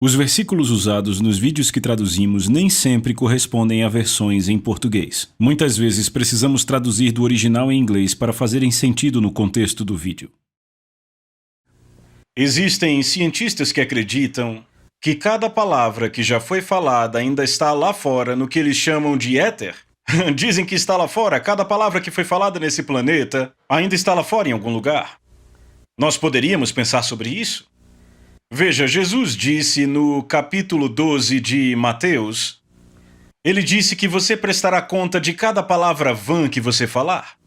Os versículos usados nos vídeos que traduzimos nem sempre correspondem a versões em português. Muitas vezes precisamos traduzir do original em inglês para fazerem sentido no contexto do vídeo. Existem cientistas que acreditam que cada palavra que já foi falada ainda está lá fora no que eles chamam de éter. Dizem que está lá fora, cada palavra que foi falada nesse planeta ainda está lá fora em algum lugar. Nós poderíamos pensar sobre isso? Veja, Jesus disse no capítulo 12 de Mateus, ele disse que você prestará conta de cada palavra vã que você falar.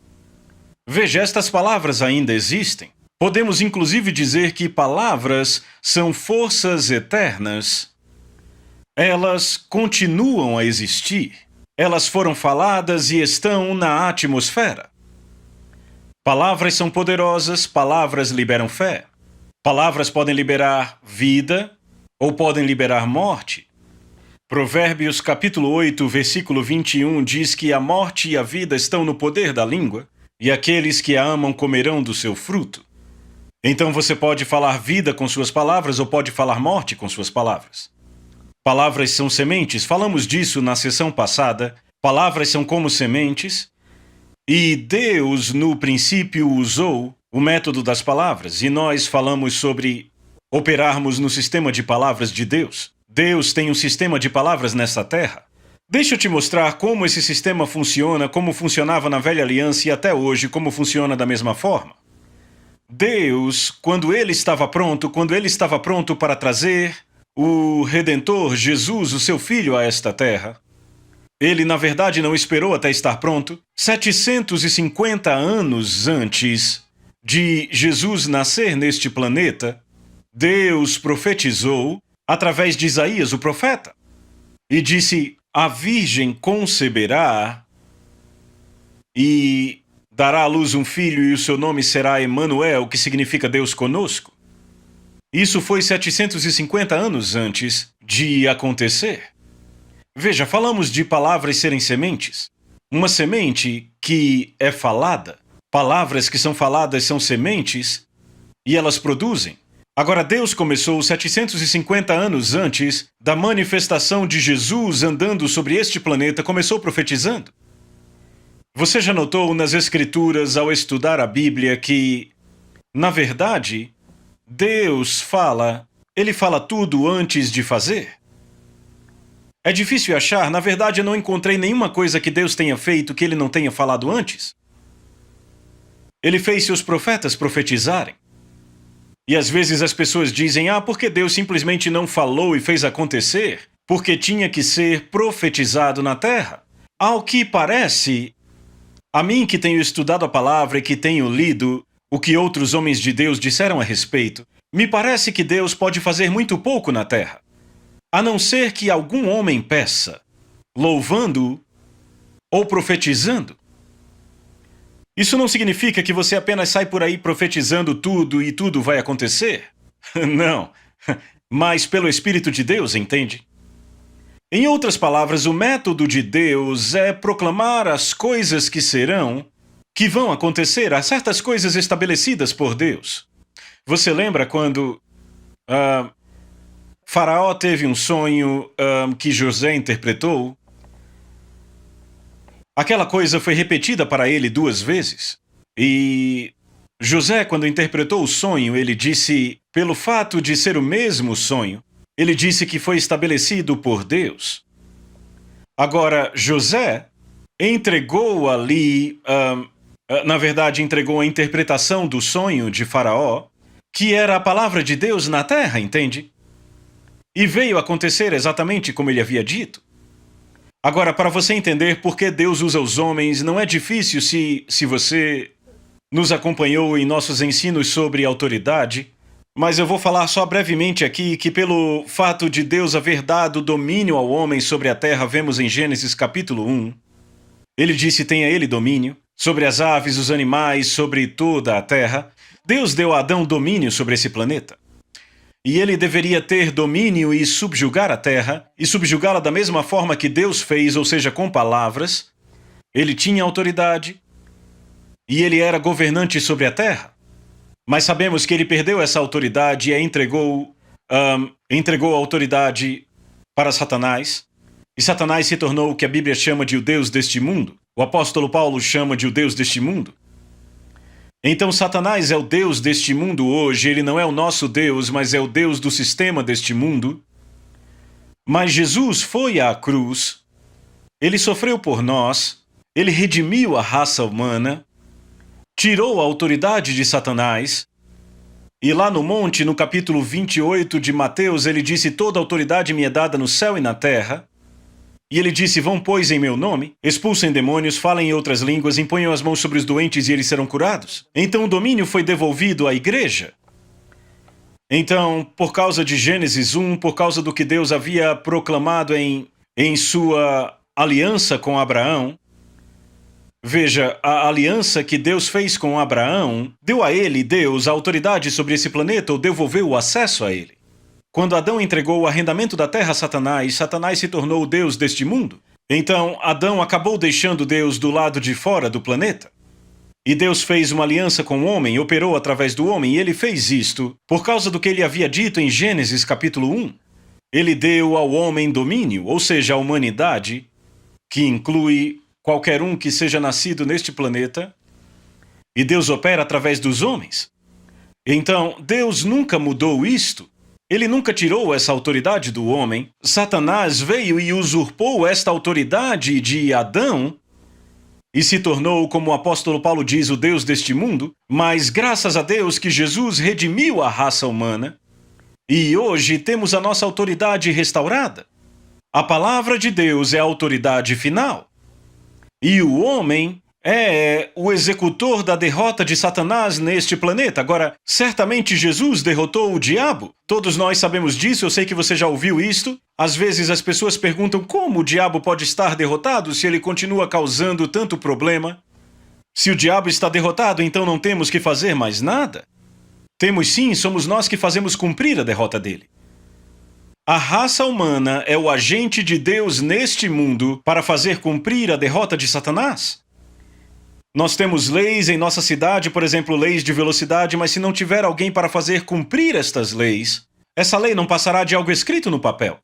Veja, estas palavras ainda existem. Podemos inclusive dizer que palavras são forças eternas. Elas continuam a existir. Elas foram faladas e estão na atmosfera. Palavras são poderosas, palavras liberam fé. Palavras podem liberar vida ou podem liberar morte. Provérbios capítulo 8, versículo 21 diz que a morte e a vida estão no poder da língua, e aqueles que a amam comerão do seu fruto. Então você pode falar vida com suas palavras ou pode falar morte com suas palavras. Palavras são sementes, falamos disso na sessão passada. Palavras são como sementes, e Deus no princípio usou o método das palavras, e nós falamos sobre operarmos no sistema de palavras de Deus. Deus tem um sistema de palavras nessa terra. Deixa eu te mostrar como esse sistema funciona, como funcionava na velha aliança e até hoje, como funciona da mesma forma. Deus, quando ele estava pronto para trazer o Redentor, Jesus, o seu Filho, a esta terra, ele na verdade não esperou até estar pronto. 750 anos antes de Jesus nascer neste planeta, Deus profetizou através de Isaías, o profeta, e disse: a virgem conceberá e dará à luz um filho e o seu nome será Emanuel, que significa Deus conosco. Isso foi 750 anos antes de acontecer. Veja, falamos de palavras serem sementes. Uma semente que é falada. Palavras que são faladas são sementes e elas produzem. Agora, Deus começou 750 anos antes da manifestação de Jesus andando sobre este planeta, começou profetizando. Você já notou nas Escrituras, ao estudar a Bíblia, que, na verdade, Deus fala, ele fala tudo antes de fazer? É difícil achar, na verdade eu não encontrei nenhuma coisa que Deus tenha feito que ele não tenha falado antes. Ele fez seus profetas profetizarem. E às vezes as pessoas dizem, porque Deus simplesmente não falou e fez acontecer, porque tinha que ser profetizado na terra. Ao que parece, a mim que tenho estudado a palavra e que tenho lido o que outros homens de Deus disseram a respeito, me parece que Deus pode fazer muito pouco na terra. A não ser que algum homem peça, louvando ou profetizando. Isso não significa que você apenas sai por aí profetizando tudo e tudo vai acontecer. Não, mas pelo Espírito de Deus, entende? Em outras palavras, o método de Deus é proclamar as coisas que serão, que vão acontecer, há certas coisas estabelecidas por Deus. Você lembra quando Faraó teve um sonho que José interpretou? Aquela coisa foi repetida para ele 2 vezes. E José, quando interpretou o sonho, ele disse, pelo fato de ser o mesmo sonho, ele disse que foi estabelecido por Deus. Agora, José entregou ali, na verdade, entregou a interpretação do sonho de Faraó, que era a palavra de Deus na terra, entende? E veio acontecer exatamente como ele havia dito. Agora, para você entender por que Deus usa os homens, não é difícil se você nos acompanhou em nossos ensinos sobre autoridade, mas eu vou falar só brevemente aqui que pelo fato de Deus haver dado domínio ao homem sobre a terra, vemos em Gênesis capítulo 1, ele disse: tenha ele domínio sobre as aves, os animais, sobre toda a terra. Deus deu a Adão domínio sobre esse planeta. E ele deveria ter domínio e subjugar a terra, e subjugá-la da mesma forma que Deus fez, ou seja, com palavras. Ele tinha autoridade, e ele era governante sobre a terra. Mas sabemos que ele perdeu essa autoridade e a entregou entregou a autoridade para Satanás, e Satanás se tornou o que a Bíblia chama de o Deus deste mundo. O apóstolo Paulo chama de o Deus deste mundo. Então Satanás é o Deus deste mundo hoje, ele não é o nosso Deus, mas é o Deus do sistema deste mundo. Mas Jesus foi à cruz, ele sofreu por nós, ele redimiu a raça humana, tirou a autoridade de Satanás, e lá no monte, no capítulo 28 de Mateus, ele disse: toda autoridade me é dada no céu e na terra. E ele disse: vão, pois, em meu nome, expulsem demônios, falem em outras línguas, imponham as mãos sobre os doentes e eles serão curados. Então o domínio foi devolvido à igreja. Então, por causa de Gênesis 1, por causa do que Deus havia proclamado em sua aliança com Abraão, veja, a aliança que Deus fez com Abraão deu a ele, Deus, a autoridade sobre esse planeta ou devolveu o acesso a ele. Quando Adão entregou o arrendamento da terra a Satanás, Satanás se tornou o Deus deste mundo. Então, Adão acabou deixando Deus do lado de fora do planeta. E Deus fez uma aliança com o homem, operou através do homem, e ele fez isto por causa do que ele havia dito em Gênesis capítulo 1. Ele deu ao homem domínio, ou seja, a humanidade, que inclui qualquer um que seja nascido neste planeta, e Deus opera através dos homens. Então, Deus nunca mudou isto. Ele nunca tirou essa autoridade do homem. Satanás veio e usurpou esta autoridade de Adão e se tornou, como o apóstolo Paulo diz, o Deus deste mundo, mas graças a Deus que Jesus redimiu a raça humana, e hoje temos a nossa autoridade restaurada. A palavra de Deus é a autoridade final. E o homem é o executor da derrota de Satanás neste planeta. Agora, certamente Jesus derrotou o diabo. Todos nós sabemos disso, eu sei que você já ouviu isto. Às vezes as pessoas perguntam como o diabo pode estar derrotado se ele continua causando tanto problema. Se o diabo está derrotado, então não temos que fazer mais nada. Temos sim, somos nós que fazemos cumprir a derrota dele. A raça humana é o agente de Deus neste mundo para fazer cumprir a derrota de Satanás. Nós temos leis em nossa cidade, por exemplo, leis de velocidade, mas se não tiver alguém para fazer cumprir estas leis, essa lei não passará de algo escrito no papel.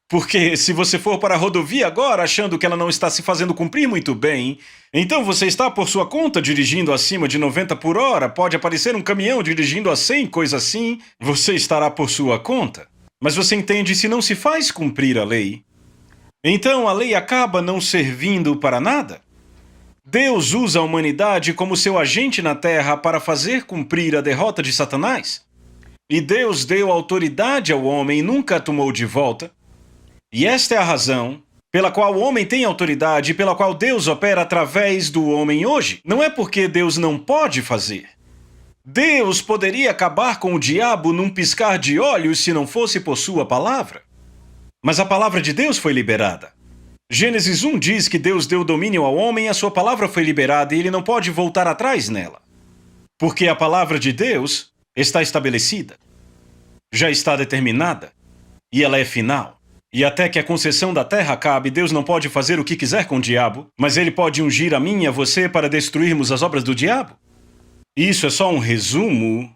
Porque se você for para a rodovia agora achando que ela não está se fazendo cumprir muito bem, então você está por sua conta dirigindo acima de 90 por hora, pode aparecer um caminhão dirigindo a 100, coisa assim, você estará por sua conta. Mas você entende, se não se faz cumprir a lei, então a lei acaba não servindo para nada. Deus usa a humanidade como seu agente na Terra para fazer cumprir a derrota de Satanás. E Deus deu autoridade ao homem e nunca a tomou de volta. E esta é a razão pela qual o homem tem autoridade e pela qual Deus opera através do homem hoje. Não é porque Deus não pode fazer. Deus poderia acabar com o diabo num piscar de olhos se não fosse por sua palavra. Mas a palavra de Deus foi liberada. Gênesis 1 diz que Deus deu domínio ao homem e a sua palavra foi liberada e ele não pode voltar atrás nela. Porque a palavra de Deus está estabelecida, já está determinada e ela é final. E até que a concessão da terra acabe, Deus não pode fazer o que quiser com o diabo, mas ele pode ungir a mim e a você para destruirmos as obras do diabo. Isso é só um resumo,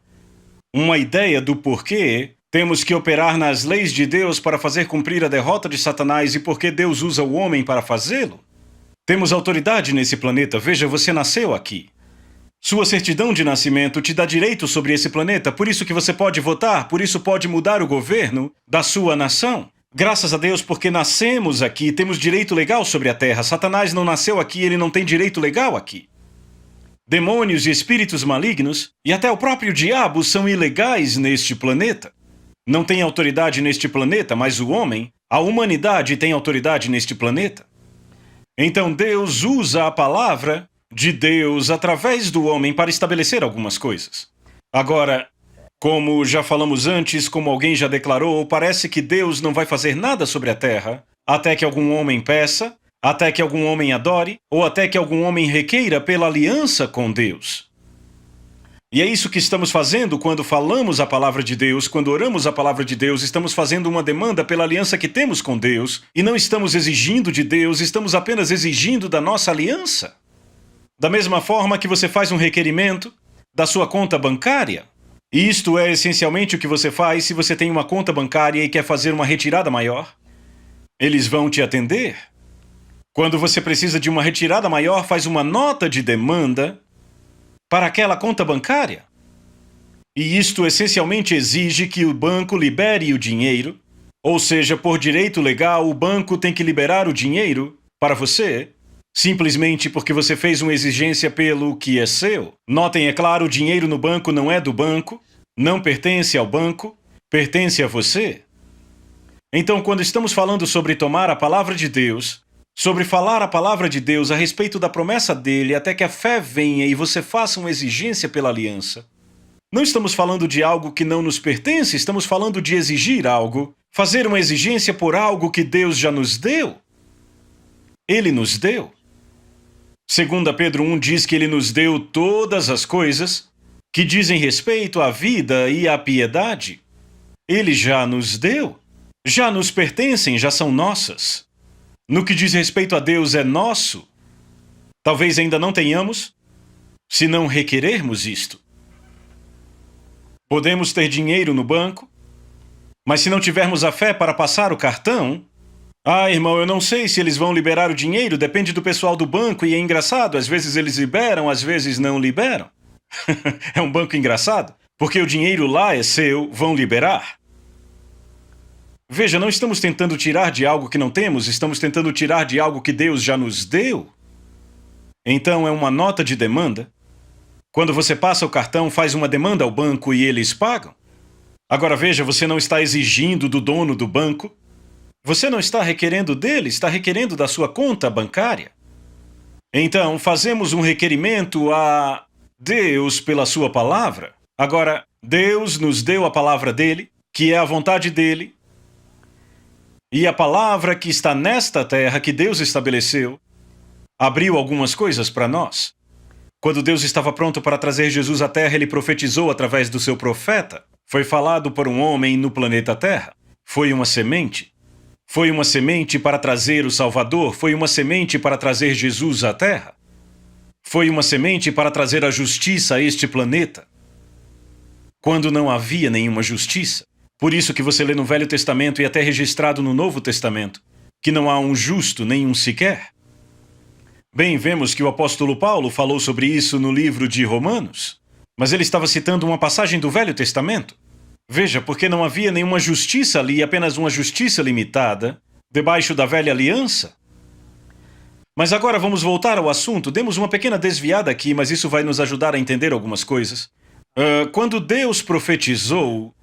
uma ideia do porquê temos que operar nas leis de Deus para fazer cumprir a derrota de Satanás e por que Deus usa o homem para fazê-lo. Temos autoridade nesse planeta, veja, você nasceu aqui. Sua certidão de nascimento te dá direito sobre esse planeta, por isso que você pode votar, por isso pode mudar o governo da sua nação. Graças a Deus, porque nascemos aqui, temos direito legal sobre a Terra. Satanás não nasceu aqui, ele não tem direito legal aqui. Demônios e espíritos malignos, e até o próprio diabo, são ilegais neste planeta. Não tem autoridade neste planeta, mas o homem, a humanidade tem autoridade neste planeta. Então Deus usa a palavra de Deus através do homem para estabelecer algumas coisas. Agora, como já falamos antes, como alguém já declarou, parece que Deus não vai fazer nada sobre a terra até que algum homem peça, até que algum homem adore, ou até que algum homem requeira pela aliança com Deus. E é isso que estamos fazendo quando falamos a palavra de Deus, quando oramos a palavra de Deus, estamos fazendo uma demanda pela aliança que temos com Deus, e não estamos exigindo de Deus, estamos apenas exigindo da nossa aliança. Da mesma forma que você faz um requerimento da sua conta bancária, Isto é essencialmente o que você faz se você tem uma conta bancária e quer fazer uma retirada maior. Eles vão te atender. Quando você precisa de uma retirada maior, faz uma nota de demanda para aquela conta bancária. E isto essencialmente exige que o banco libere o dinheiro, ou seja, por direito legal, o banco tem que liberar o dinheiro para você, simplesmente porque você fez uma exigência pelo que é seu. Notem, é claro, o dinheiro no banco não é do banco, não pertence ao banco, pertence a você. Então, quando estamos falando sobre tomar a palavra de Deus, sobre falar a palavra de Deus a respeito da promessa dele até que a fé venha e você faça uma exigência pela aliança, não estamos falando de algo que não nos pertence, estamos falando de exigir algo, fazer uma exigência por algo que Deus já nos deu. Ele nos deu. 2 Pedro 1 diz que ele nos deu todas as coisas que dizem respeito à vida e à piedade. Ele já nos deu. Já nos pertencem, já são nossas. No que diz respeito a Deus é nosso. Talvez ainda não tenhamos, se não requerermos isto. Podemos ter dinheiro no banco, mas se não tivermos a fé para passar o cartão... irmão, eu não sei se eles vão liberar o dinheiro, depende do pessoal do banco e é engraçado, às vezes eles liberam, às vezes não liberam. É um banco engraçado, porque o dinheiro lá é seu, vão liberar. Veja, não estamos tentando tirar de algo que não temos, estamos tentando tirar de algo que Deus já nos deu. Então é uma nota de demanda. Quando você passa o cartão, faz uma demanda ao banco e eles pagam. Agora veja, você não está exigindo do dono do banco. Você não está requerendo dele, está requerendo da sua conta bancária. Então, fazemos um requerimento a Deus pela sua palavra. Agora, Deus nos deu a palavra dele, que é a vontade dele, e a palavra que está nesta terra, que Deus estabeleceu, abriu algumas coisas para nós. Quando Deus estava pronto para trazer Jesus à terra, ele profetizou através do seu profeta. Foi falado por um homem no planeta Terra. Foi uma semente. Foi uma semente para trazer o Salvador, foi uma semente para trazer Jesus à Terra. Foi uma semente para trazer a justiça a este planeta. Quando não havia nenhuma justiça. Por isso que você lê no Velho Testamento e até registrado no Novo Testamento, que não há um justo, nenhum sequer. Bem, vemos que o apóstolo Paulo falou sobre isso no livro de Romanos, mas ele estava citando uma passagem do Velho Testamento. Veja, porque não havia nenhuma justiça ali, apenas uma justiça limitada, debaixo da velha aliança. Mas agora vamos voltar ao assunto. Demos uma pequena desviada aqui, mas isso vai nos ajudar a entender algumas coisas. Quando Deus profetizou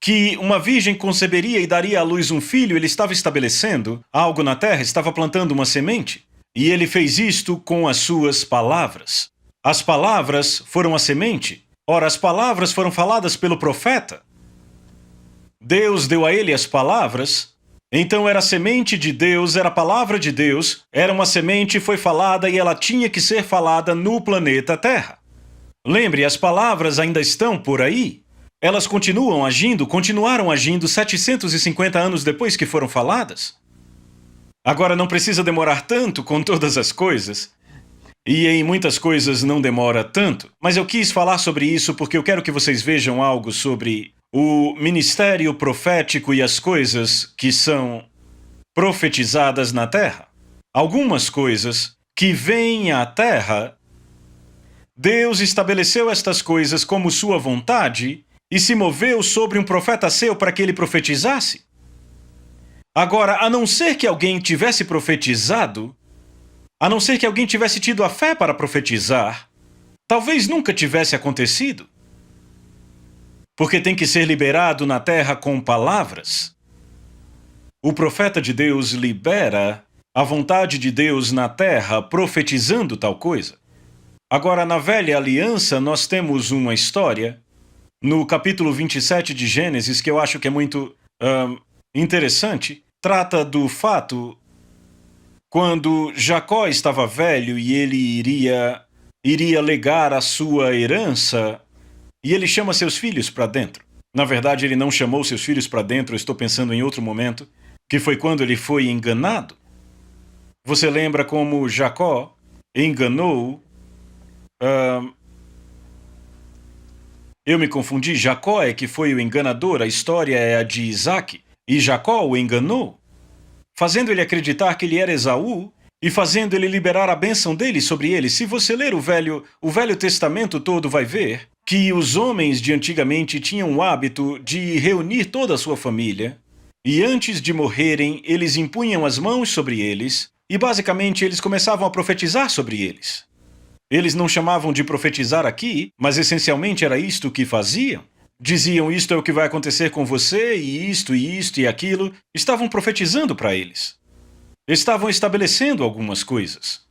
que uma virgem conceberia e daria à luz um filho, ele estava estabelecendo algo na terra, estava plantando uma semente. E ele fez isto com as suas palavras. As palavras foram a semente. Ora, as palavras foram faladas pelo profeta. Deus deu a ele as palavras, então era a semente de Deus, era a palavra de Deus, era uma semente, foi falada e ela tinha que ser falada no planeta Terra. Lembre, as palavras ainda estão por aí. Elas continuaram agindo 750 anos depois que foram faladas. Agora não precisa demorar tanto com todas as coisas. E em muitas coisas não demora tanto. Mas eu quis falar sobre isso porque eu quero que vocês vejam algo sobre o ministério profético e as coisas que são profetizadas na terra. Algumas coisas que vêm à terra, Deus estabeleceu estas coisas como sua vontade e se moveu sobre um profeta seu para que ele profetizasse. Agora, a não ser que alguém tivesse profetizado, a não ser que alguém tivesse tido a fé para profetizar, talvez nunca tivesse acontecido. Porque tem que ser liberado na terra com palavras. O profeta de Deus libera a vontade de Deus na terra profetizando tal coisa. Agora, na velha aliança, nós temos uma história, no capítulo 27 de Gênesis, que eu acho que é muito interessante. Trata do fato quando Jacó estava velho e ele iria legar a sua herança, e ele chama seus filhos para dentro. Na verdade, ele não chamou seus filhos para dentro, eu estou pensando em outro momento, que foi quando ele foi enganado. Você lembra como Jacó enganou Eu me confundi, Jacó é que foi o enganador, a história é a de Isaac. E Jacó o enganou, fazendo ele acreditar que ele era Esaú e fazendo ele liberar a bênção dele sobre ele. Se você ler o Velho Testamento todo, vai ver que os homens de antigamente tinham o hábito de reunir toda a sua família e antes de morrerem, eles impunham as mãos sobre eles e basicamente eles começavam a profetizar sobre eles. Eles não chamavam de profetizar aqui, mas essencialmente era isto que faziam. Diziam, isto é o que vai acontecer com você, e isto e aquilo. Estavam profetizando para eles. Estavam estabelecendo algumas coisas.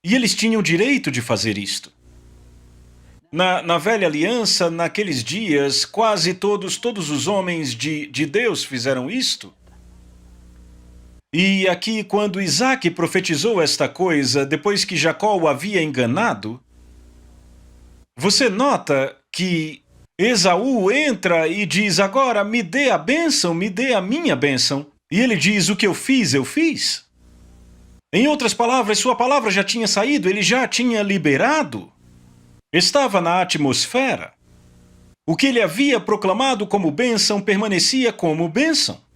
E eles tinham direito de fazer isto. Na velha aliança, naqueles dias, quase todos os homens de Deus fizeram isto. E aqui, quando Isaac profetizou esta coisa, depois que Jacó o havia enganado, você nota que Esaú entra e diz, agora me dê a bênção, me dê a minha bênção. E ele diz, o que eu fiz, eu fiz. Em outras palavras, sua palavra já tinha saído, ele já tinha liberado. Estava na atmosfera. O que ele havia proclamado como bênção permanecia como bênção.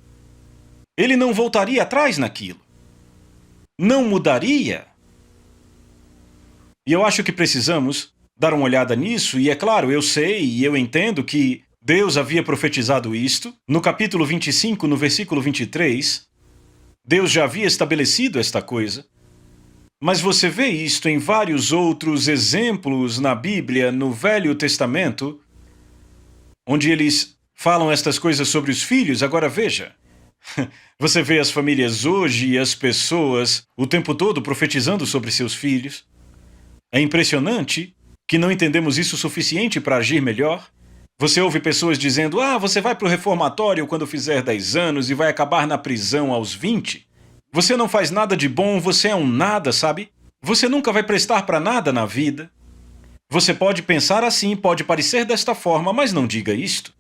Ele não voltaria atrás naquilo. Não mudaria. E eu acho que precisamos dar uma olhada nisso, e é claro, eu sei e eu entendo que Deus havia profetizado isto. No capítulo 25, no versículo 23, Deus já havia estabelecido esta coisa. Mas você vê isto em vários outros exemplos na Bíblia, no Velho Testamento, onde eles falam estas coisas sobre os filhos. Agora veja, você vê as famílias hoje e as pessoas o tempo todo profetizando sobre seus filhos. É impressionante que não entendemos isso o suficiente para agir melhor. Você ouve pessoas dizendo, você vai para o reformatório quando fizer 10 anos e vai acabar na prisão aos 20. Você não faz nada de bom, você é um nada, sabe? Você nunca vai prestar para nada na vida. Você pode pensar assim, pode parecer desta forma, mas não diga isto.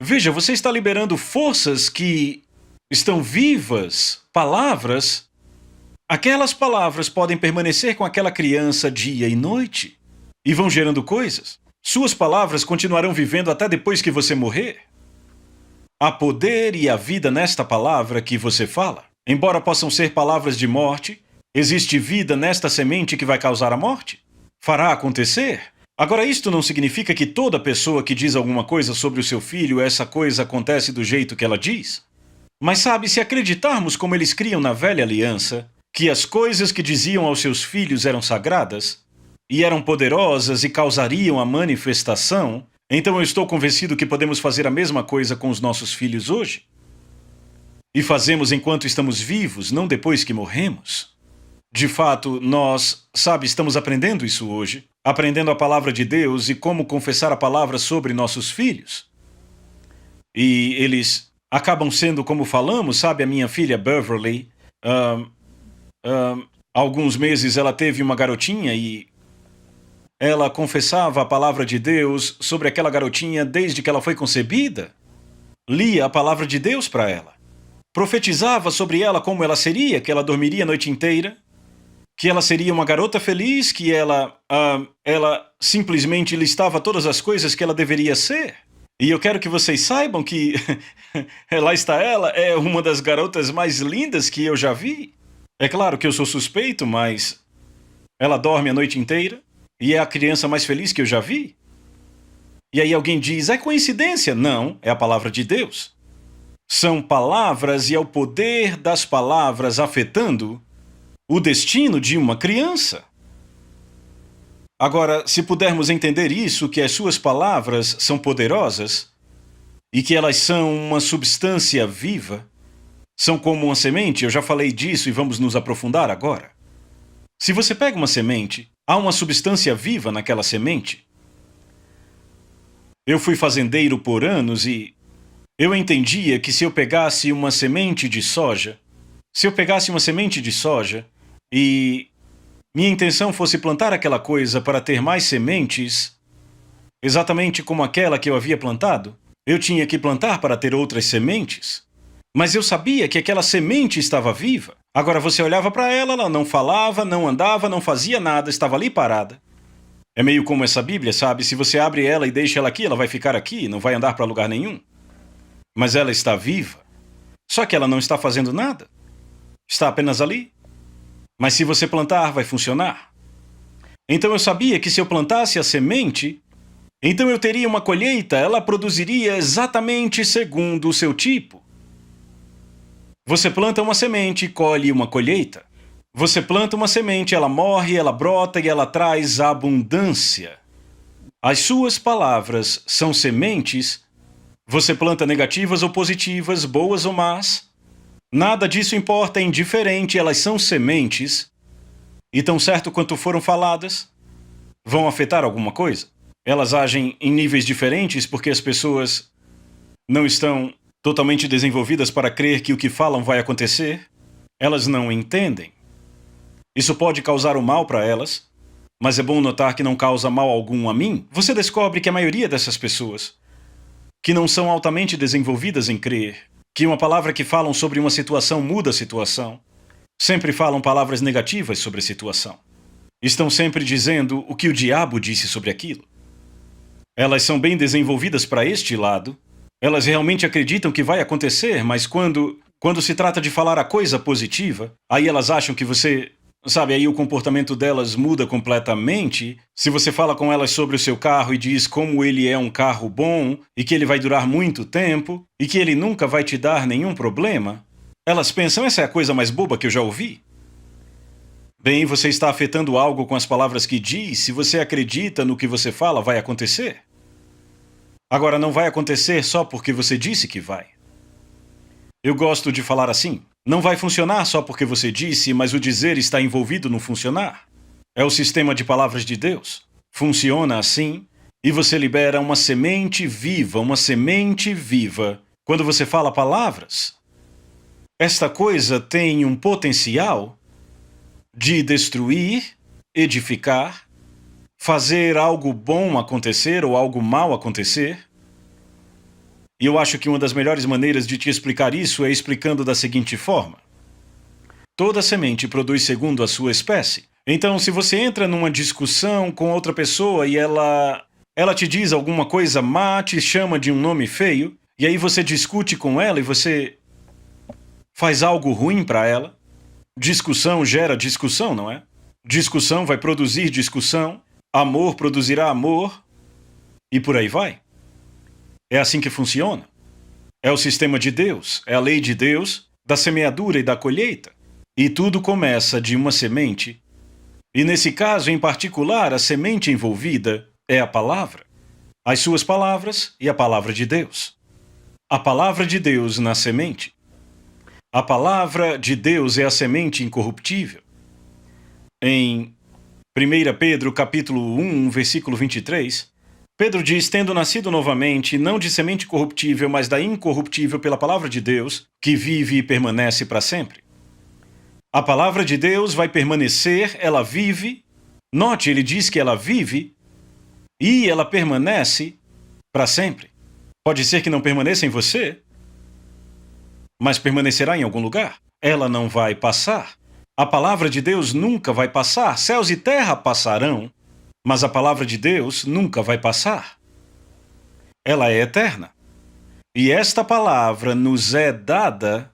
Veja, você está liberando forças que estão vivas, palavras. Aquelas palavras podem permanecer com aquela criança dia e noite e vão gerando coisas. Suas palavras continuarão vivendo até depois que você morrer. Há poder e a vida nesta palavra que você fala. Embora possam ser palavras de morte, existe vida nesta semente que vai causar a morte. Fará acontecer. Agora, isto não significa que toda pessoa que diz alguma coisa sobre o seu filho, essa coisa acontece do jeito que ela diz. Mas sabe, se acreditarmos como eles criam na velha aliança, que as coisas que diziam aos seus filhos eram sagradas, e eram poderosas e causariam a manifestação, então eu estou convencido que podemos fazer a mesma coisa com os nossos filhos hoje. E fazemos enquanto estamos vivos, não depois que morremos. De fato, nós, estamos aprendendo isso hoje, aprendendo a palavra de Deus e como confessar a palavra sobre nossos filhos. E eles acabam sendo como falamos, a minha filha Beverly, há alguns meses ela teve uma garotinha e ela confessava a palavra de Deus sobre aquela garotinha desde que ela foi concebida. Lia a palavra de Deus para ela. Profetizava sobre ela como ela seria, que ela dormiria a noite inteira, que ela seria uma garota feliz, que ela simplesmente listava todas as coisas que ela deveria ser. E eu quero que vocês saibam que lá está ela, é uma das garotas mais lindas que eu já vi. É claro que eu sou suspeito, mas ela dorme a noite inteira e é a criança mais feliz que eu já vi. E aí alguém diz, é coincidência? Não, é a palavra de Deus. São palavras e é o poder das palavras afetando o destino de uma criança. Agora, se pudermos entender isso, que as suas palavras são poderosas e que elas são uma substância viva, são como uma semente, eu já falei disso e vamos nos aprofundar agora. Se você pega uma semente, há uma substância viva naquela semente. Eu fui fazendeiro por anos e eu entendia que se eu pegasse uma semente de soja, e minha intenção fosse plantar aquela coisa para ter mais sementes, exatamente como aquela que eu havia plantado, eu tinha que plantar para ter outras sementes. Mas eu sabia que aquela semente estava viva. Agora você olhava para ela, ela não falava, não andava, não fazia nada, estava ali parada. É meio como essa Bíblia, sabe? Se você abre ela e deixa ela aqui, ela vai ficar aqui, não vai andar para lugar nenhum. Mas ela está viva. Só que ela não está fazendo nada. Está apenas ali. Mas se você plantar, vai funcionar. Então eu sabia que se eu plantasse a semente, então eu teria uma colheita, ela produziria exatamente segundo o seu tipo. Você planta uma semente e colhe uma colheita. Você planta uma semente, ela morre, ela brota e ela traz abundância. As suas palavras são sementes. Você planta negativas ou positivas, boas ou más. Nada disso importa, é indiferente, elas são sementes. E tão certo quanto foram faladas, vão afetar alguma coisa. Elas agem em níveis diferentes porque as pessoas não estão totalmente desenvolvidas para crer que o que falam vai acontecer. Elas não entendem. Isso pode causar o mal para elas, mas é bom notar que não causa mal algum a mim. Você descobre que a maioria dessas pessoas, que não são altamente desenvolvidas em crer, que uma palavra que falam sobre uma situação muda a situação, sempre falam palavras negativas sobre a situação. Estão sempre dizendo o que o diabo disse sobre aquilo. Elas são bem desenvolvidas para este lado. Elas realmente acreditam que vai acontecer, mas quando se trata de falar a coisa positiva, aí elas acham que você... Sabe, aí o comportamento delas muda completamente. Se você fala com elas sobre o seu carro e diz como ele é um carro bom e que ele vai durar muito tempo e que ele nunca vai te dar nenhum problema, elas pensam, essa é a coisa mais boba que eu já ouvi. Bem, você está afetando algo com as palavras que diz. Se você acredita no que você fala, vai acontecer. Agora, não vai acontecer só porque você disse que vai. Eu gosto de falar assim. Não vai funcionar só porque você disse, mas o dizer está envolvido no funcionar. É o sistema de palavras de Deus. Funciona assim, e você libera uma semente viva, quando você fala palavras. Esta coisa tem um potencial de destruir, edificar, fazer algo bom acontecer ou algo mal acontecer. E eu acho que uma das melhores maneiras de te explicar isso é explicando da seguinte forma. Toda semente produz segundo a sua espécie. Então, se você entra numa discussão com outra pessoa e ela te diz alguma coisa má, te chama de um nome feio, e aí você discute com ela e você faz algo ruim para ela, discussão gera discussão, não é? Discussão vai produzir discussão, amor produzirá amor, e por aí vai. É assim que funciona. É o sistema de Deus, é a lei de Deus, da semeadura e da colheita. E tudo começa de uma semente. E nesse caso em particular, a semente envolvida é a palavra. As suas palavras e a palavra de Deus. A palavra de Deus na semente. A palavra de Deus é a semente incorruptível. Em 1 Pedro capítulo 1, versículo 23, Pedro diz, tendo nascido novamente, não de semente corruptível, mas da incorruptível pela palavra de Deus, que vive e permanece para sempre. A palavra de Deus vai permanecer, ela vive. Note, ele diz que ela vive e ela permanece para sempre. Pode ser que não permaneça em você, mas permanecerá em algum lugar. Ela não vai passar. A palavra de Deus nunca vai passar. Céus e terra passarão, mas a palavra de Deus nunca vai passar. Ela é eterna. E esta palavra nos é dada,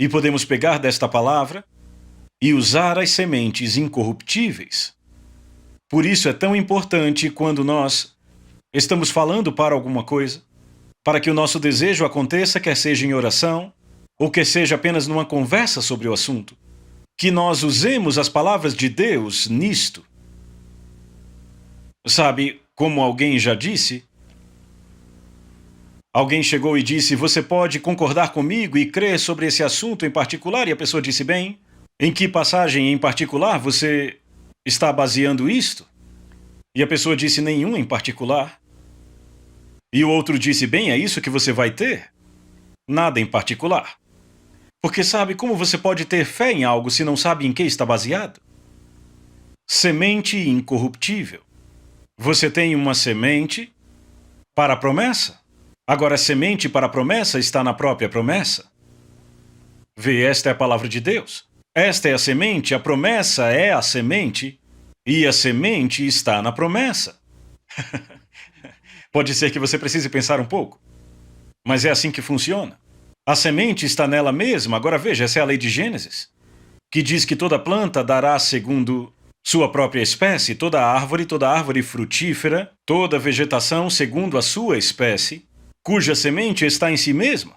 e podemos pegar desta palavra e usar as sementes incorruptíveis. Por isso é tão importante quando nós estamos falando para alguma coisa, para que o nosso desejo aconteça, quer seja em oração, ou quer seja apenas numa conversa sobre o assunto, que nós usemos as palavras de Deus nisto. Sabe, como alguém já disse, alguém chegou e disse, você pode concordar comigo e crer sobre esse assunto em particular? E a pessoa disse, bem, em que passagem em particular você está baseando isto? E a pessoa disse, nenhum em particular. E o outro disse, bem, é isso que você vai ter? Nada em particular. Porque sabe como você pode ter fé em algo se não sabe em que está baseado? Semente incorruptível. Você tem uma semente para a promessa. Agora, a semente para a promessa está na própria promessa. Vê, esta é a palavra de Deus. Esta é a semente, a promessa é a semente, E a semente está na promessa. Pode ser que você precise pensar um pouco, mas é assim que funciona. A semente está nela mesma. Agora veja, essa é a lei de Gênesis, que diz que toda planta dará segundo sua própria espécie, toda árvore frutífera, toda vegetação segundo a sua espécie, cuja semente está em si mesma.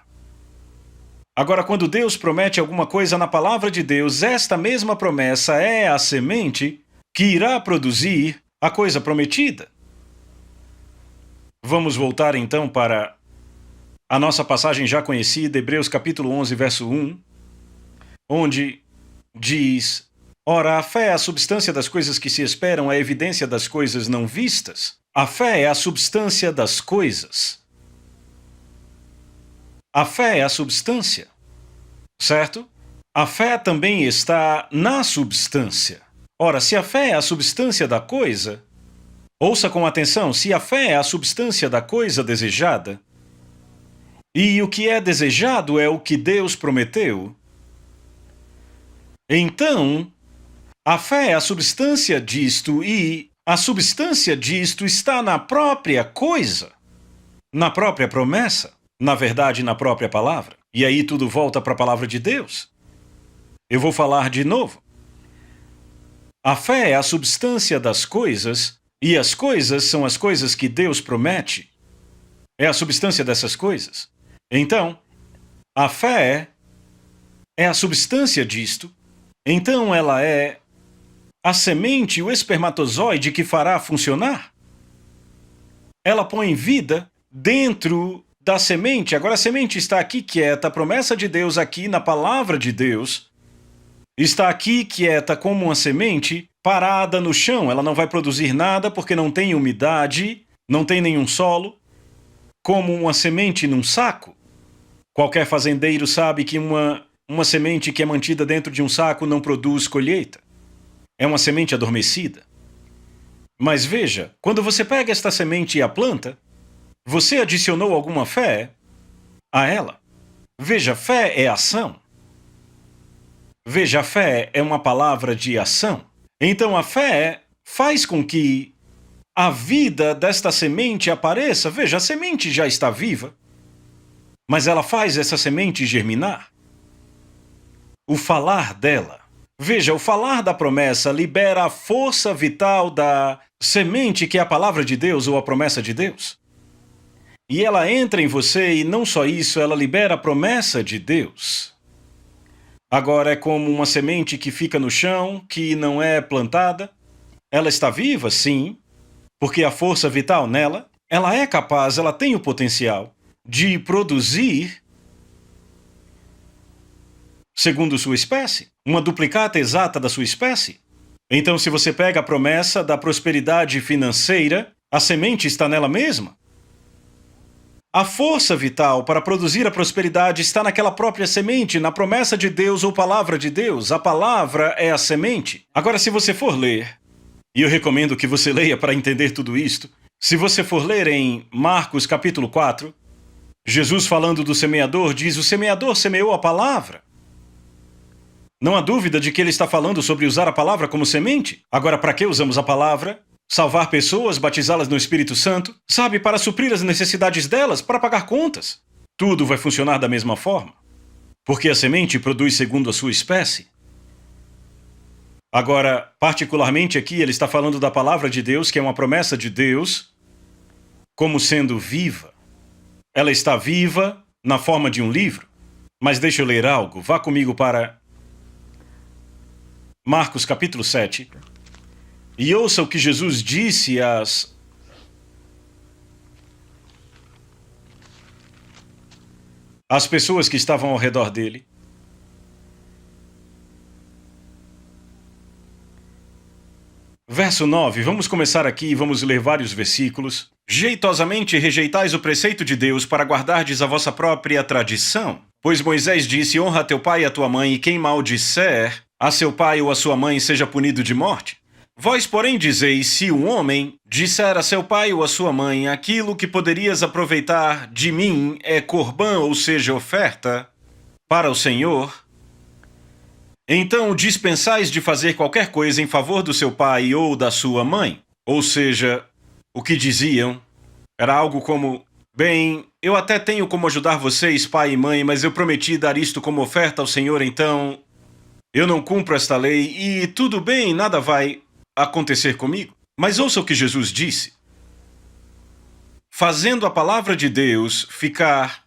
Agora, quando Deus promete alguma coisa na palavra de Deus, esta mesma promessa é a semente que irá produzir a coisa prometida. Vamos voltar então para a nossa passagem já conhecida, Hebreus capítulo 11, verso 1, onde diz: ora, a fé é a substância das coisas que se esperam, a evidência das coisas não vistas. A fé é a substância das coisas. A fé é a substância, certo? A fé também está na substância. Ora, se a fé é a substância da coisa, ouça com atenção, se a fé é a substância da coisa desejada, e o que é desejado é o que Deus prometeu, então a fé é a substância disto e a substância disto está na própria coisa, na própria promessa, na verdade, na própria palavra. E aí tudo volta para a palavra de Deus. Eu vou falar de novo. A fé é a substância das coisas e as coisas são as coisas que Deus promete. É a substância dessas coisas. Então, a fé é a substância disto. Então ela é a semente, o espermatozoide que fará funcionar. Ela põe vida dentro da semente. Agora a semente está aqui quieta, a promessa de Deus aqui na palavra de Deus está aqui quieta como uma semente parada no chão. Ela não vai produzir nada porque não tem umidade, não tem nenhum solo, como uma semente num saco. Qualquer fazendeiro sabe que uma semente que é mantida dentro de um saco não produz colheita. É uma semente adormecida. Mas veja, quando você pega esta semente e a planta, você adicionou alguma fé a ela. Veja, fé é ação. Veja, a fé é uma palavra de ação. Então a fé faz com que a vida desta semente apareça. Veja, a semente já está viva, mas ela faz essa semente germinar. O falar dela. Veja, o falar da promessa libera a força vital da semente, que é a palavra de Deus ou a promessa de Deus. E ela entra em você e não só isso, ela libera a promessa de Deus. Agora é como uma semente que fica no chão, que não é plantada. Ela está viva, sim, porque a força vital nela, ela é capaz, ela tem o potencial de produzir segundo sua espécie, uma duplicata exata da sua espécie. Então, se você pega a promessa da prosperidade financeira, a semente está nela mesma. A força vital para produzir a prosperidade está naquela própria semente, na promessa de Deus ou palavra de Deus. A palavra é a semente. Agora, se você for ler, e eu recomendo que você leia para entender tudo isto, se você for ler em Marcos capítulo 4, Jesus falando do semeador diz: o semeador semeou a palavra. Não há dúvida de que ele está falando sobre usar a palavra como semente. Agora, para que usamos a palavra? Salvar pessoas, batizá-las no Espírito Santo, sabe, para suprir as necessidades delas, para pagar contas. Tudo vai funcionar da mesma forma, porque a semente produz segundo a sua espécie. Agora, particularmente aqui, ele está falando da palavra de Deus, que é uma promessa de Deus, como sendo viva. Ela está viva na forma de um livro. Mas deixa eu ler algo. Vá comigo para Marcos capítulo 7. E ouça o que Jesus disse às pessoas que estavam ao redor dele. Verso 9, vamos começar aqui e vamos ler vários versículos. Jeitosamente rejeitais o preceito de Deus para guardardes a vossa própria tradição. Pois Moisés disse: honra a teu pai e a tua mãe, e quem maldisser a seu pai ou a sua mãe seja punido de morte. Vós, porém, dizeis: se um homem disser a seu pai ou a sua mãe, aquilo que poderias aproveitar de mim é corbã, ou seja, oferta para o Senhor, Então dispensais de fazer qualquer coisa em favor do seu pai ou da sua mãe. Ou seja, o que diziam era algo como: bem, eu até tenho como ajudar vocês, pai e mãe, mas eu prometi dar isto como oferta ao Senhor, então eu não cumpro esta lei e tudo bem, nada vai acontecer comigo. Mas ouça o que Jesus disse: fazendo a palavra de Deus ficar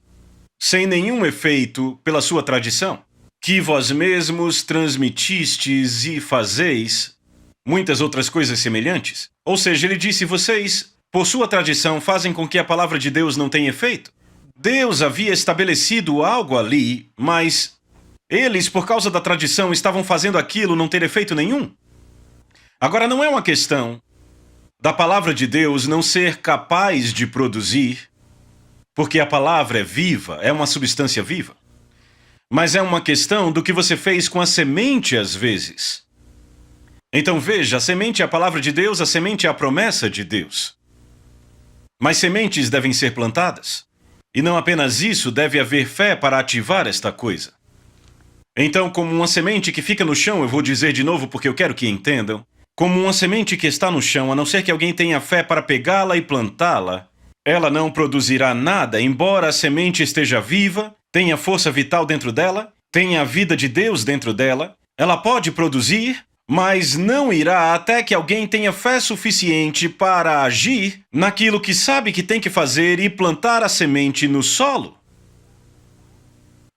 sem nenhum efeito pela sua tradição, que vós mesmos transmitistes e fazeis muitas outras coisas semelhantes. Ou seja, ele disse: vocês, por sua tradição, fazem com que a palavra de Deus não tenha efeito. Deus havia estabelecido algo ali, mas eles, por causa da tradição, estavam fazendo aquilo não ter efeito nenhum. Agora, não é uma questão da palavra de Deus não ser capaz de produzir, porque a palavra é viva, é uma substância viva. Mas é uma questão do que você fez com a semente às vezes. Então veja, a semente é a palavra de Deus, a semente é a promessa de Deus. Mas sementes devem ser plantadas. E não apenas isso, deve haver fé para ativar esta coisa. Então, como uma semente que fica no chão, eu vou dizer de novo porque eu quero que entendam, como uma semente que está no chão, a não ser que alguém tenha fé para pegá-la e plantá-la, ela não produzirá nada, embora a semente esteja viva, tenha força vital dentro dela, tenha a vida de Deus dentro dela, ela pode produzir, mas não irá até que alguém tenha fé suficiente para agir naquilo que sabe que tem que fazer e plantar a semente no solo.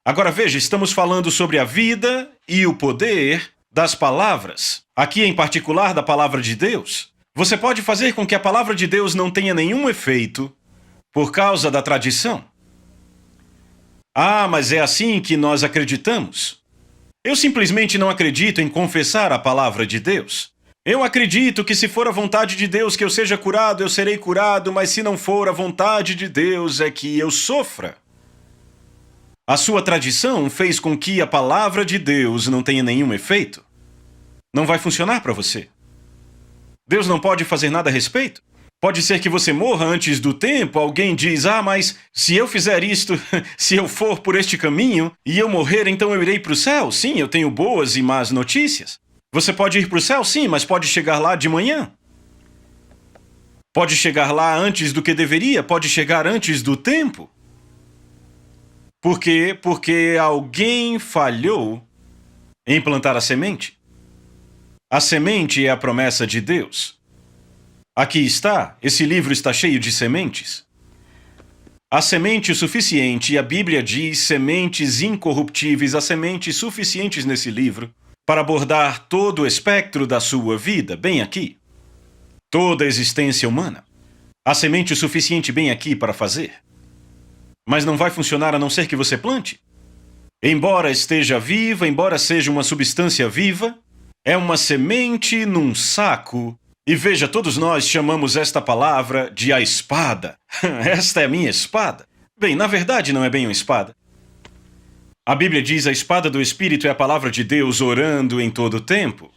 Agora veja, estamos falando sobre a vida e o poder das palavras. Aqui em particular da palavra de Deus. Você pode fazer com que a palavra de Deus não tenha nenhum efeito por causa da tradição. Ah, mas é assim que nós acreditamos. Eu simplesmente não acredito em confessar a palavra de Deus. Eu acredito que se for a vontade de Deus que eu seja curado, eu serei curado, mas se não for a vontade de Deus é que eu sofra. A sua tradição fez com que a palavra de Deus não tenha nenhum efeito. Não vai funcionar para você. Deus não pode fazer nada a respeito. Pode ser que você morra antes do tempo, alguém diz: ah, mas se eu fizer isto, se eu for por este caminho, e eu morrer, então eu irei para o céu. Sim, eu tenho boas e más notícias. Você pode ir para o céu, sim, mas pode chegar lá de manhã. Pode chegar lá antes do que deveria, pode chegar antes do tempo. Por quê? Porque alguém falhou em plantar a semente. A semente é a promessa de Deus. Aqui está, esse livro está cheio de sementes. Há semente suficiente, e a Bíblia diz sementes incorruptíveis, há sementes suficientes nesse livro para abordar todo o espectro da sua vida, bem aqui. Toda a existência humana. Há semente suficiente bem aqui para fazer. Mas não vai funcionar a não ser que você plante. Embora esteja viva, embora seja uma substância viva, é uma semente num saco. E veja, todos nós chamamos esta palavra de a espada. Esta é a minha espada. Bem, na verdade não é bem uma espada. A Bíblia diz: a espada do Espírito é a palavra de Deus orando em todo o tempo.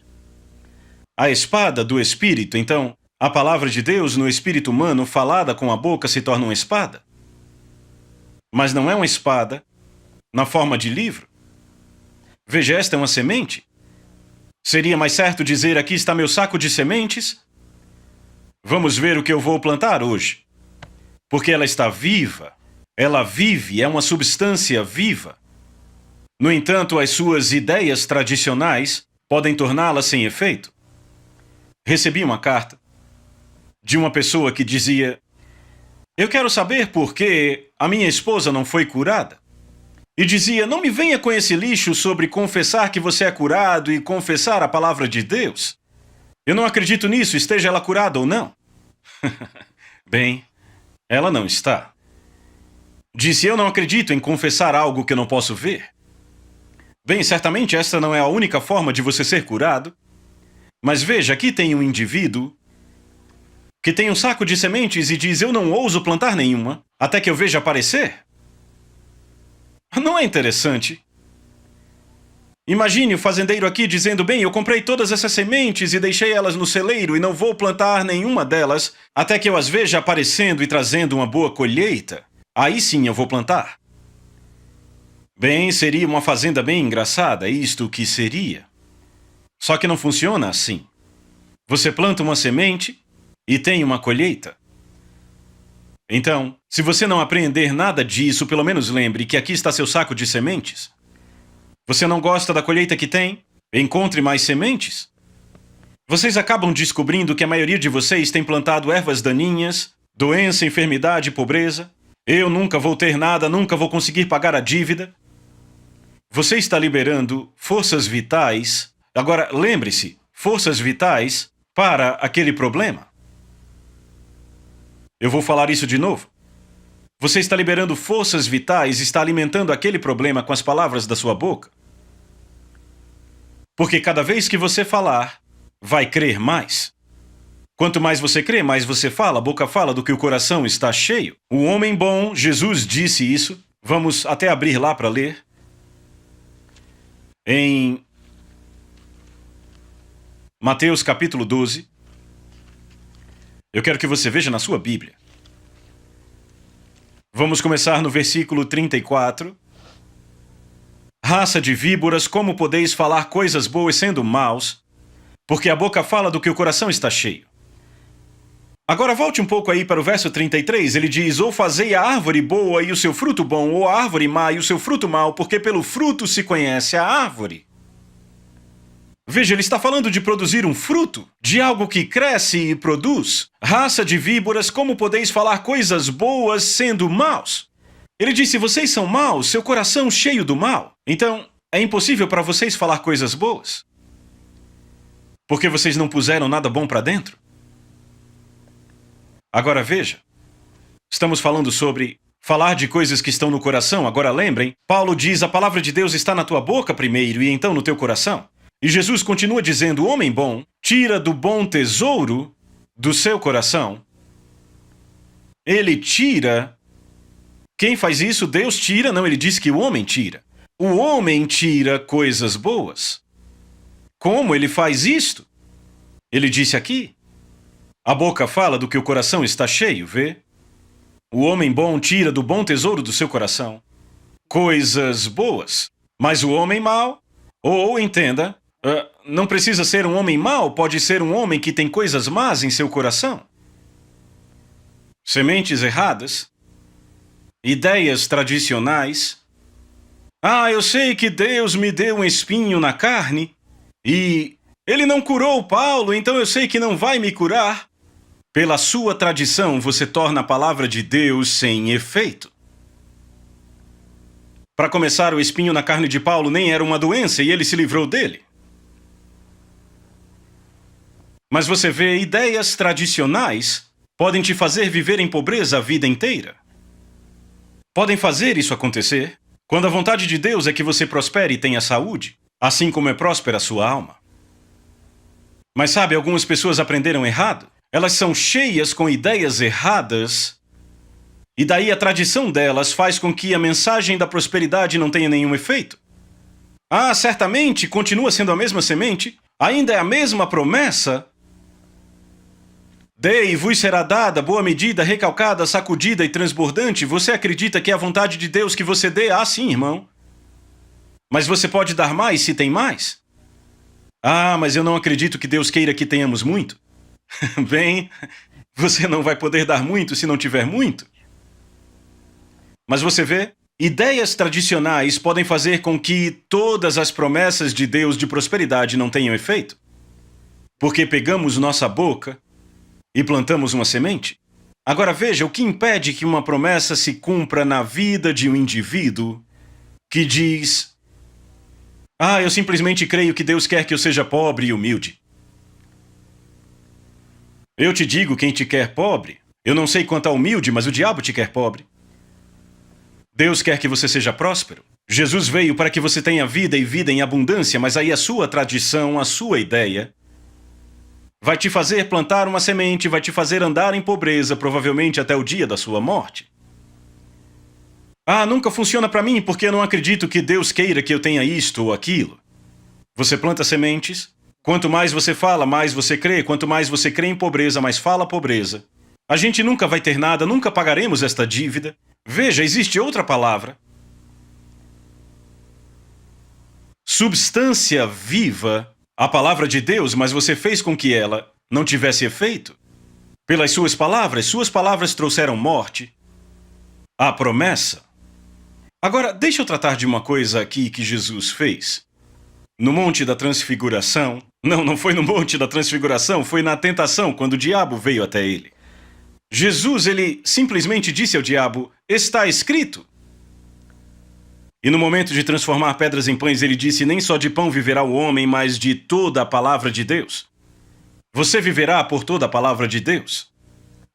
A espada do Espírito, então, a palavra de Deus no espírito humano falada com a boca se torna uma espada. Mas não é uma espada na forma de livro. Veja, esta é uma semente. Seria mais certo dizer: aqui está meu saco de sementes. Vamos ver o que eu vou plantar hoje. Porque ela está viva. Ela vive, é uma substância viva. No entanto, as suas ideias tradicionais podem torná-la sem efeito. Recebi uma carta de uma pessoa que dizia: eu quero saber por que a minha esposa não foi curada. E dizia: não me venha com esse lixo sobre confessar que você é curado e confessar a palavra de Deus. Eu não acredito nisso, esteja ela curada ou não. Bem, ela não está. Disse: eu não acredito em confessar algo que eu não posso ver. Bem, certamente esta não é a única forma de você ser curado. Mas veja, aqui tem um indivíduo que tem um saco de sementes e diz: eu não ouso plantar nenhuma até que eu veja aparecer. Não é interessante? Imagine o fazendeiro aqui dizendo: bem, eu comprei todas essas sementes e deixei elas no celeiro e não vou plantar nenhuma delas até que eu as veja aparecendo e trazendo uma boa colheita. Aí sim eu vou plantar. Bem, seria uma fazenda bem engraçada, isto que seria. Só que não funciona assim. Você planta uma semente e tem uma colheita. Então, se você não aprender nada disso, pelo menos lembre que aqui está seu saco de sementes. Você não gosta da colheita que tem? Encontre mais sementes. Vocês acabam descobrindo que a maioria de vocês tem plantado ervas daninhas, doença, enfermidade e pobreza. Eu nunca vou ter nada, nunca vou conseguir pagar a dívida. Você está liberando forças vitais. Agora, lembre-se, forças vitais para aquele problema. Eu vou falar isso de novo. Você está liberando forças vitais, está alimentando aquele problema com as palavras da sua boca. Porque cada vez que você falar, vai crer mais. Quanto mais você crê, mais você fala, a boca fala do que o coração está cheio. O homem bom, Jesus disse isso. Vamos até abrir lá para ler. Em Mateus capítulo 12. Eu quero que você veja na sua Bíblia. Vamos começar no versículo 34. Raça de víboras, como podeis falar coisas boas sendo maus? Porque a boca fala do que o coração está cheio. Agora volte um pouco aí para o verso 33. Ele diz, ou fazei a árvore boa e o seu fruto bom, ou a árvore má e o seu fruto mau, porque pelo fruto se conhece a árvore. Veja, ele está falando de produzir um fruto, de algo que cresce e produz. Raça de víboras, como podeis falar coisas boas sendo maus? Ele disse, vocês são maus, seu coração cheio do mal. Então, é impossível para vocês falar coisas boas. Porque vocês não puseram nada bom para dentro. Agora veja, estamos falando sobre falar de coisas que estão no coração. Agora lembrem, Paulo diz, a palavra de Deus está na tua boca primeiro e então no teu coração. E Jesus continua dizendo, o homem bom tira do bom tesouro do seu coração. Ele tira. Quem faz isso? Deus tira? Não, ele diz que o homem tira. O homem tira coisas boas. Como ele faz isto? Ele disse aqui. A boca fala do que o coração está cheio, vê? O homem bom tira do bom tesouro do seu coração coisas boas. Mas o homem mau, ou entenda, não precisa ser um homem mau, pode ser um homem que tem coisas más em seu coração. Sementes erradas, ideias tradicionais. Ah, eu sei que Deus me deu um espinho na carne e ele não curou Paulo, então eu sei que não vai me curar. Pela sua tradição, você torna a palavra de Deus sem efeito. Para começar, o espinho na carne de Paulo nem era uma doença e ele se livrou dele. Mas você vê, ideias tradicionais podem te fazer viver em pobreza a vida inteira. Podem fazer isso acontecer quando a vontade de Deus é que você prospere e tenha saúde, assim como é próspera a sua alma. Mas sabe, algumas pessoas aprenderam errado. Elas são cheias com ideias erradas, e daí a tradição delas faz com que a mensagem da prosperidade não tenha nenhum efeito. Ah, certamente, continua sendo a mesma semente, ainda é a mesma promessa. Dei e vos será dada, boa medida, recalcada, sacudida e transbordante. Você acredita que é a vontade de Deus que você dê? Ah, sim, irmão. Mas você pode dar mais se tem mais? Ah, mas eu não acredito que Deus queira que tenhamos muito. Bem, você não vai poder dar muito se não tiver muito. Mas você vê, ideias tradicionais podem fazer com que todas as promessas de Deus de prosperidade não tenham efeito. Porque pegamos nossa boca e plantamos uma semente. Agora veja, o que impede que uma promessa se cumpra na vida de um indivíduo que diz: ah, eu simplesmente creio que Deus quer que eu seja pobre e humilde. Eu te digo quem te quer pobre. Eu não sei quanto a humilde, mas o diabo te quer pobre. Deus quer que você seja próspero. Jesus veio para que você tenha vida e vida em abundância, mas aí a sua tradição, a sua ideia, vai te fazer plantar uma semente, vai te fazer andar em pobreza, provavelmente até o dia da sua morte. Ah, nunca funciona para mim porque eu não acredito que Deus queira que eu tenha isto ou aquilo. Você planta sementes. Quanto mais você fala, mais você crê. Quanto mais você crê em pobreza, mais fala pobreza. A gente nunca vai ter nada, nunca pagaremos esta dívida. Veja, existe outra palavra. substância viva, a palavra de Deus, mas você fez com que ela não tivesse efeito. Pelas suas palavras trouxeram morte. A promessa. Agora, deixa eu tratar de uma coisa aqui que Jesus fez. No Monte da Transfiguração, não foi no Monte da Transfiguração, foi na tentação, quando o diabo veio até ele. Jesus, ele simplesmente disse ao diabo, está escrito. E no momento de transformar pedras em pães, ele disse, nem só de pão viverá o homem, mas de toda a palavra de Deus. Você viverá por toda a palavra de Deus.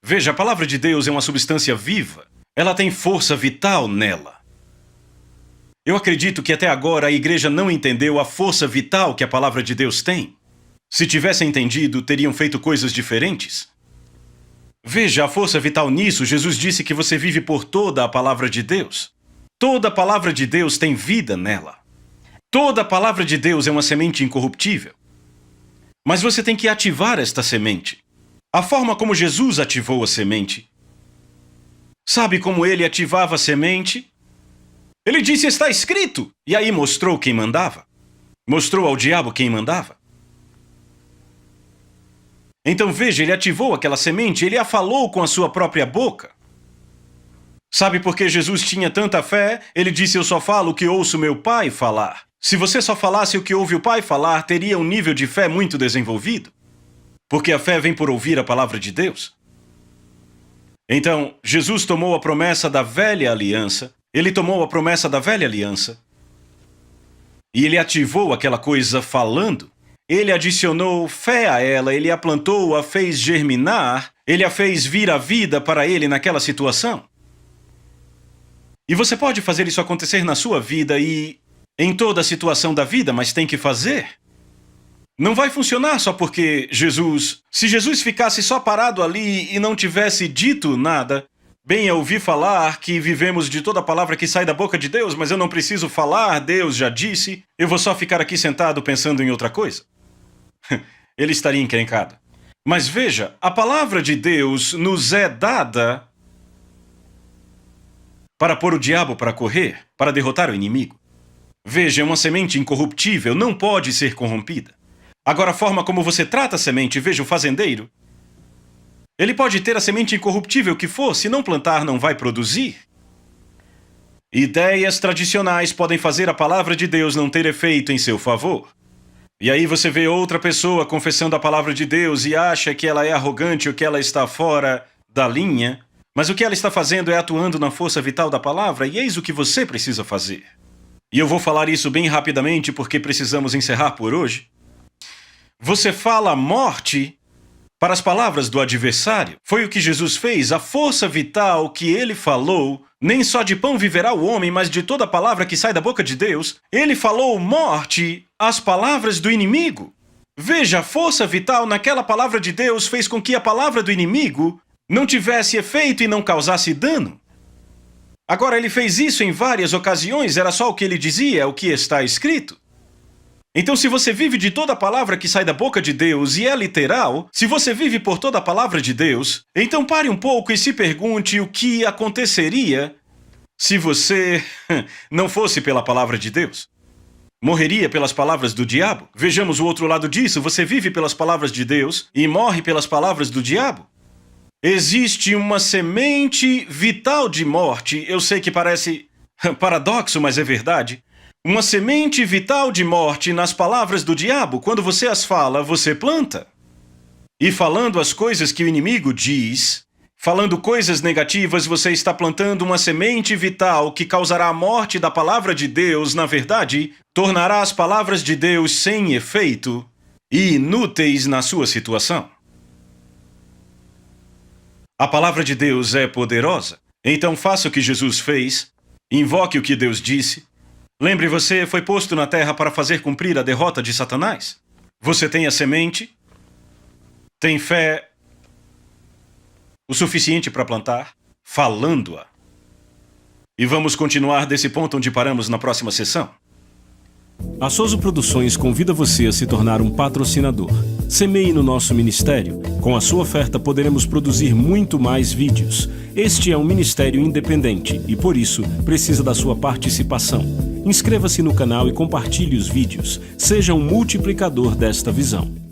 Veja, a palavra de Deus é uma substância viva. Ela tem força vital nela. Eu acredito que até agora a igreja não entendeu a força vital que a palavra de Deus tem. Se tivessem entendido, teriam feito coisas diferentes. Veja a força vital nisso. Jesus disse que você vive por toda a palavra de Deus. Toda a palavra de Deus tem vida nela. Toda a palavra de Deus é uma semente incorruptível. Mas você tem que ativar esta semente. A forma como Jesus ativou a semente. Sabe como ele ativava a semente? Ele disse, está escrito. E aí mostrou quem mandava. Mostrou ao diabo quem mandava. Então veja, ele ativou aquela semente, ele a falou com a sua própria boca. Sabe por que Jesus tinha tanta fé? Ele disse, eu só falo o que ouço meu pai falar. Se você só falasse o que ouve o pai falar, teria um nível de fé muito desenvolvido. Porque a fé vem por ouvir a palavra de Deus. Então, Jesus tomou a promessa da velha aliança, ele tomou a promessa da velha aliança, e ele ativou aquela coisa falando, ele adicionou fé a ela, ele a plantou, a fez germinar, ele a fez vir à vida para ele naquela situação. E você pode fazer isso acontecer na sua vida e em toda a situação da vida, mas tem que fazer. Não vai funcionar só porque se Jesus ficasse só parado ali e não tivesse dito nada, bem, eu ouvi falar que vivemos de toda a palavra que sai da boca de Deus, mas eu não preciso falar, Deus já disse, eu vou só ficar aqui sentado pensando em outra coisa. Ele estaria encrencado. Mas veja, a palavra de Deus nos é dada para pôr o diabo para correr, para derrotar o inimigo. Veja, uma semente incorruptível não pode ser corrompida. Agora, a forma como você trata a semente, veja o fazendeiro. Ele pode ter a semente incorruptível que for, se não plantar, não vai produzir. Ideias tradicionais podem fazer a palavra de Deus não ter efeito em seu favor. E aí você vê outra pessoa confessando a palavra de Deus e acha que ela é arrogante ou que ela está fora da linha, mas o que ela está fazendo é atuando na força vital da palavra, e eis o que você precisa fazer. E eu vou falar isso bem rapidamente porque precisamos encerrar por hoje. Você fala morte para as palavras do adversário. Foi o que Jesus fez, a força vital que ele falou. Nem só de pão viverá o homem, mas de toda a palavra que sai da boca de Deus. Ele falou morte às palavras do inimigo. Veja, a força vital naquela palavra de Deus fez com que a palavra do inimigo não tivesse efeito e não causasse dano. Agora, ele fez isso em várias ocasiões, era só o que ele dizia, é o que está escrito. Então, se você vive de toda a palavra que sai da boca de Deus e é literal, se você vive por toda a palavra de Deus, então pare um pouco e se pergunte o que aconteceria se você não fosse pela palavra de Deus. Morreria pelas palavras do diabo? Vejamos o outro lado disso, você vive pelas palavras de Deus e morre pelas palavras do diabo? Existe uma semente vital de morte, eu sei que parece paradoxo, mas é verdade. Uma semente vital de morte nas palavras do diabo, quando você as fala, você planta. E falando as coisas que o inimigo diz, falando coisas negativas, você está plantando uma semente vital que causará a morte da palavra de Deus, na verdade, tornará as palavras de Deus sem efeito e inúteis na sua situação. A palavra de Deus é poderosa, então faça o que Jesus fez, invoque o que Deus disse. Lembre, você foi posto na terra para fazer cumprir a derrota de Satanás. Você tem a semente, tem fé o suficiente para plantar, falando-a. E vamos continuar desse ponto onde paramos na próxima sessão. A Soso Produções convida você a se tornar um patrocinador. Semeie no nosso ministério. Com a sua oferta poderemos produzir muito mais vídeos. Este é um ministério independente e, por isso, precisa da sua participação. Inscreva-se no canal e compartilhe os vídeos. Seja um multiplicador desta visão.